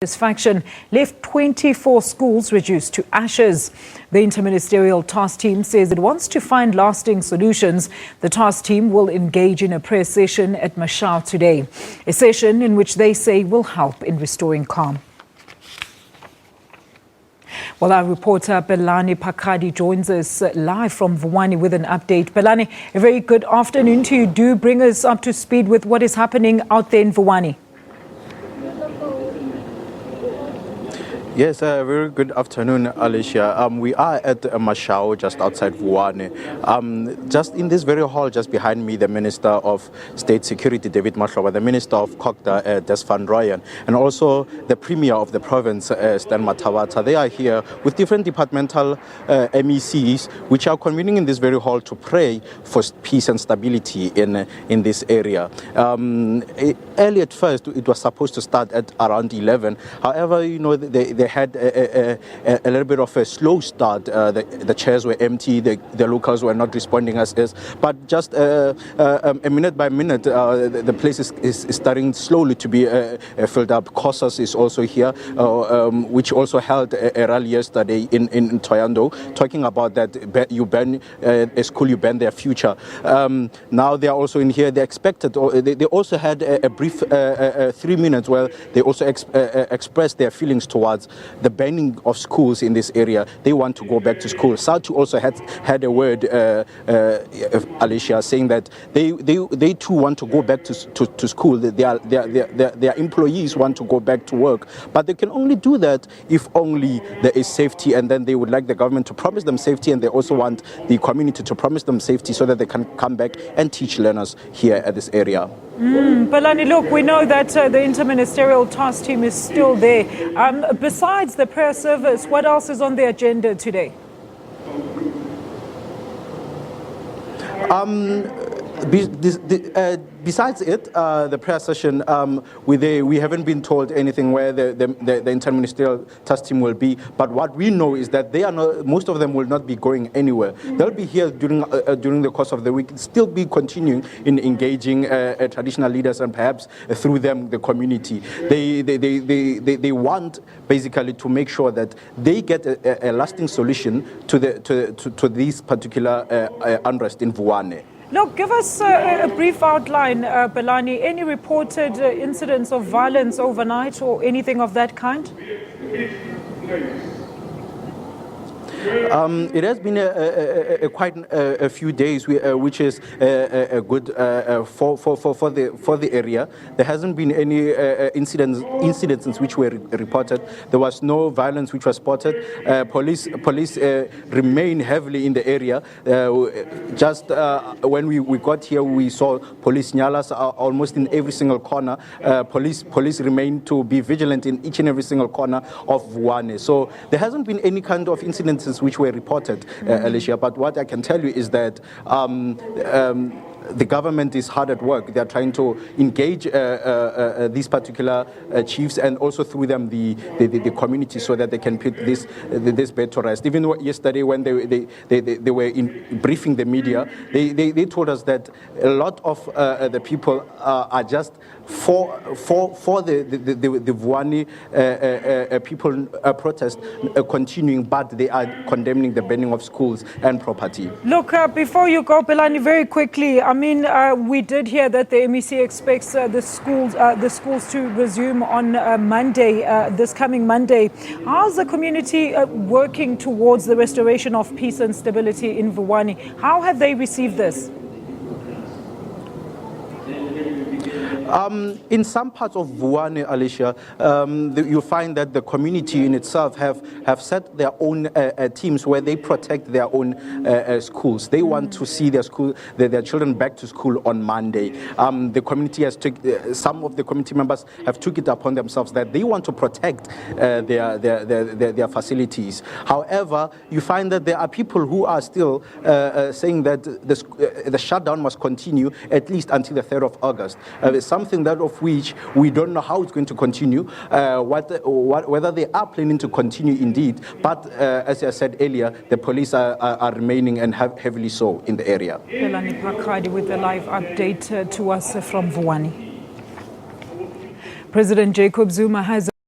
Satisfaction left 24 schools reduced to ashes. The interministerial task team says it wants to find lasting solutions. The task team will engage in a prayer session at Mashau today, a session in which they say will help in restoring calm. Well, our reporter Belani Pakadi joins us live from Vuwani with an update. Belani, a very good afternoon to you. Do bring us up to speed with what is happening out there in Vuwani. Yes, very good afternoon, Alicia. We are at Mashau, just outside Vuwani. Just in this very hall, just behind me, the Minister of State Security, David Mahloba, the Minister of COGTA, Des Van Rooyen, and also the Premier of the province, Stan Matawata. They are here with different departmental MECs, which are convening in this very hall to pray for peace and stability in this area. Early at first, it was supposed to start at around 11. However, you know, they had a little bit of a slow start. The chairs were empty, the locals were not responding as is. But just a minute by minute, the place is starting slowly to be filled up. COSAS is also here, which also held a rally yesterday in Toyando, talking about that you ban a school, you ban their future. Now they are also in here. They expected, they also had a brief 3 minutes where they also expressed their feelings towards the banning of schools in this area. They want to go back to school. SABC also had a word, Alicia, saying that they too want to go back to school. Their employees want to go back to work, but they can only do that if only there is safety, and then they would like the government to promise them safety, and they also want the community to promise them safety so that they can come back and teach learners here at this area. Belani, look, we know that the interministerial task team is still there. Besides the prayer service, what else is on the agenda today? Besides it, the prayer session, we haven't been told anything where the interministerial task team will be. But what we know is that most of them will not be going anywhere. They'll be here during the course of the week, still be continuing in engaging traditional leaders and perhaps through them the community. They want basically to make sure that they get a lasting solution to this particular unrest in Vuwani. Look, give us a brief outline, Belani. Any reported incidents of violence overnight or anything of that kind? It has been quite a few days, which is a good for the area. There hasn't been any incidents which were reported. There was no violence which was spotted. Police remain heavily in the area. Just when we got here, we saw police nyalas almost in every single corner. Police remain to be vigilant in each and every single corner of Vuwani. So there hasn't been any kind of incidences which were reported, Alicia. But what I can tell you is that the government is hard at work. They are trying to engage these particular chiefs and also through them the community so that they can put this bed to rest. Even yesterday when they were briefing the media, they told us that a lot of the people are just for the Vuwani people protest continuing, but they are condemning the banning of schools and property. Look, before you go, Belani, very quickly, I mean, we did hear that the MEC expects the schools to resume on Monday, this coming Monday. How's the community working towards the restoration of peace and stability in Vuwani? How have they received this? In some parts of Vuwani, Alicia, you find that the community in itself have set their own teams where they protect their own schools. They want to see their children back to school on Monday. The community has some of the community members have took it upon themselves that they want to protect their facilities. However, you find that there are people who are still saying that the shutdown must continue at least until the 3rd of August. Something that of which we don't know how it's going to continue, whether they are planning to continue indeed. But as I said earlier, the police are remaining and heavily so in the area. Belani Pakadi with the live update to us from Vuwani. President Jacob Zuma has